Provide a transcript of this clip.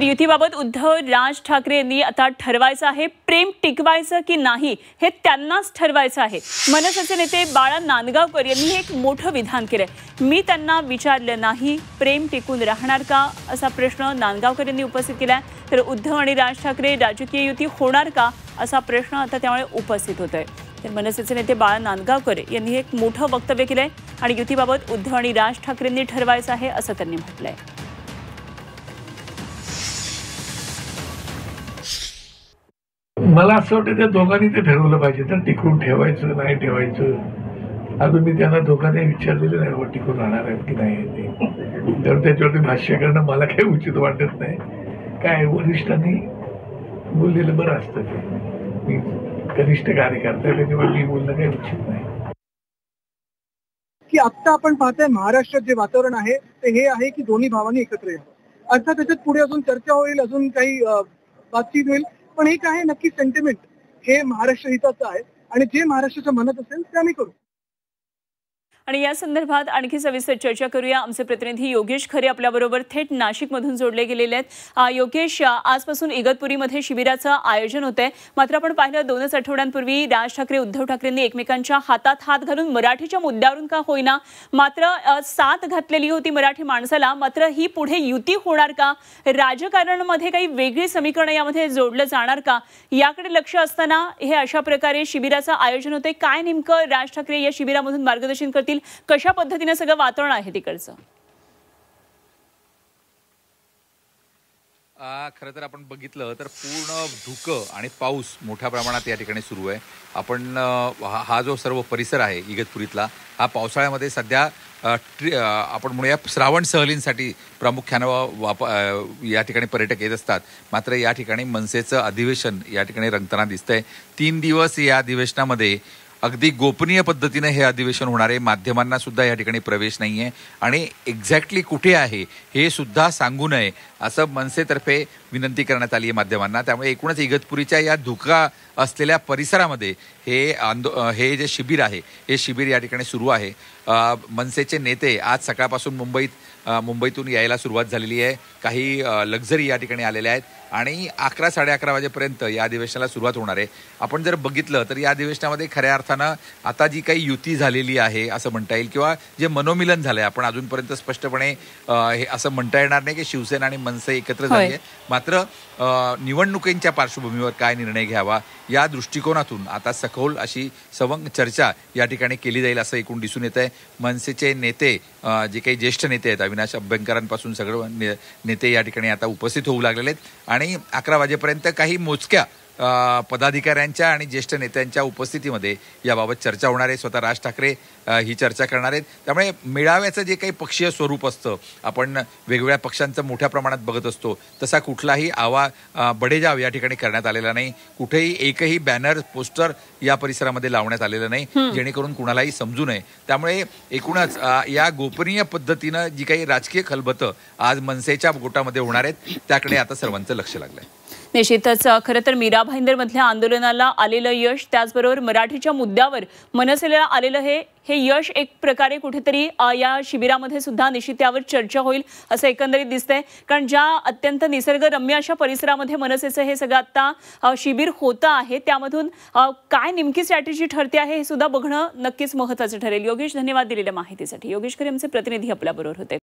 युतीबाबत उद्धव राज ठाकरे यांनी आता ठरवायचं आहे, प्रेम टिकवायचं की नाही हे त्यांनाच ठरवायचं आहे। मनसेचे नेते बाळा नांदगावकर यांनी एक मोठं विधान केलंय। मी त्यांना विचारलं नाही, प्रेम टिकून राहणार का असा प्रश्न नांदगावकर यांनी उपस्थित केलाय। तर उद्धव आणि राज ठाकरे राजकीय युती होणार का असा प्रश्न आता त्यामुळे उपस्थित होतोय। तर मनसेचे नेते बाळा नांदगावकर यांनी एक मोठं वक्तव्य केलंय आणि युतीबाबत उद्धव आणि राज ठाकरेंनी ठरवायचं आहे असं त्यांनी म्हटलंय। मला असं वाटतं त्या दोघांनी ते ठरवलं पाहिजे, तर टिकून ठेवायचं नाही ठेवायचं अजून मी त्यांना दोघांनी विचारलेलं नाही, टिकून राहणार आहेत की नाही ते, तर त्याच्यावरती भाष्य करणं मला काही उचित वाटत नाही। काय वरिष्ठांनी बोललेलं बरं असतं, ते मी कनिष्ठ कार्यकर्ता त्याच्यावर मी बोलणं काही उचित नाही। की आता आपण पाहतोय महाराष्ट्रात जे वातावरण आहे ते हे आहे की दोन्ही भावांनी एकत्र यावं। अर्थात त्याच्यात पुढे अजून चर्चा होईल, अजून काही बातचीत होईल, पण एक आहे नक्की सेंटिमेंट हे महाराष्ट्र हिताचं आहे आणि जे महाराष्ट्राच्या मनात असेल ते आम्ही करू। आणि या संदर्भात आणखी सविस्तर चर्चा करूया। आमचे प्रतिनिधी योगेश खरे आपल्याबरोबर थेट नाशिकमधून जोडले गेलेले आहेत। योगेश, आजपासून इगतपुरीमध्ये शिबिराचं आयोजन होतंय, मात्र आपण पाहिलं 2 आठवड्यांपूर्वी राज ठाकरे उद्धव ठाकरेंनी एकमेकांच्या हातात हात घालून मराठीच्या मुद्द्यावरून का होईना मात्र साथ घातलेली होती मराठी माणसाला। मात्र ही पुढे युती होणार का, राजकारणामध्ये काही वेगळी समीकरणं यामध्ये जोडलं जाणार का, याकडे लक्ष असताना हे अशा प्रकारे शिबिराचं आयोजन होतंय। काय नेमकं राज ठाकरे या शिबिरामधून मार्गदर्शन करतील, कशा पद्धतीने सगळं वातावरण आहे तिकडचं? खरं तर आपण बघितलं तर पूर्ण धुकं आणि पाऊस मोठ्या प्रमाणात या ठिकाणी सुरू आहे। आपण हा जो सर्व परिसर आहे इगतपुरीतला हा पावसाळ्यामध्ये सध्या आपण म्हणूया श्रावण सहलींसाठी प्रामुख्यानं या ठिकाणी पर्यटक येत असतात। मात्र या ठिकाणी मनसेचं अधिवेशन या ठिकाणी रंगताना दिसतंय। 3 दिवस या अधिवेशनामध्ये अगदी गोपनीय पद्धतीने हे अधिवेशन होणार आहे। माध्यमांना सुद्धा या ठिकाणी प्रवेश नाही आहे आणि एक्झॅक्टली कुठे आहे हे सुद्धा सांगू नये असं मनसेतर्फे विनंती करण्यात आली आहे माध्यमांना। त्यामुळे एकूणच इगतपुरीच्या या धुका असलेल्या परिसरामध्ये हे जे शिबिर आहे हे शिबिर या ठिकाणी सुरू आहे। मनसेचे नेते आज सकाळपासून मुंबईतून यायला सुरुवात झालेली आहे। काही लक्झरी या ठिकाणी आलेल्या आहेत आणि 11-11:30 वाजेपर्यंत या अधिवेशनाला सुरुवात होणार आहे। आपण जर बघितलं तर या अधिवेशनामध्ये खऱ्या अर्थानं आता जी काही युती झालेली आहे असं म्हणता येईल किंवा जे मनोमिलन झालंय, आपण अजूनपर्यंत स्पष्टपणे हे असं म्हणता येणार नाही की शिवसेना आणि मनसे एकत्र झाली आहे। मात्र निवडणुकींच्या पार्श्वभूमीवर काय निर्णय घ्यावा या दृष्टिकोनातून आता सखोल अशी सवंग चर्चा या ठिकाणी केली जाईल असं एकूण दिसून येत आहे। मनसेचे नेते जे काही ज्येष्ठ नेते आहेत अविनाश अभ्यंकरांपासून सगळे नेते या ठिकाणी आता उपस्थित होऊ लागलेले आहेत आणि 11 वाजेपर्यंत काही मोजक्या पदाधिकाऱ्यांच्या आणि ज्येष्ठ नेत्यांच्या उपस्थितीमध्ये याबाबत चर्चा होणार आहे। स्वतः राज ठाकरे ही चर्चा करणार आहेत। त्यामुळे मेळाव्याचं जे काही पक्षीय स्वरूप असतं, आपण वेगवेगळ्या पक्षांचं मोठ्या प्रमाणात बघत असतो, तसा कुठलाही बडेजाव या ठिकाणी करण्यात आलेला नाही। कुठेही एकही बॅनर पोस्टर या परिसरामध्ये लावण्यात आलेलं नाही, जेणेकरून कुणालाही समजू नये। त्यामुळे एकूणच या गोपनीय पद्धतीनं जी काही राजकीय खलबतं आज मनसेच्या गोटामध्ये होणार आहेत त्याकडे आता सर्वांचं लक्ष लागलंय। निश्चितच खरं तर मीरा भाईंदरमधल्या आंदोलनाला आलेलं यश, त्याचबरोबर मराठीच्या मुद्द्यावर मनसेला आलेलं हे यश एक प्रकारे कुठेतरी या शिबिरामध्ये सुद्धा निश्चित त्यावर चर्चा होईल असं एकंदरीत दिसतंय। कारण ज्या अत्यंत निसर्गरम्य अशा परिसरामध्ये मनसेचं हे सगळं आता शिबिर होतं आहे, त्यामधून काय नेमकी स्ट्रॅटेजी ठरते आहे हे सुद्धा बघणं नक्कीच महत्त्वाचं ठरेल। योगेश, धन्यवाद दिलेल्या माहितीसाठी। योगेश खरे आमचे प्रतिनिधी आपल्याबरोबर होते।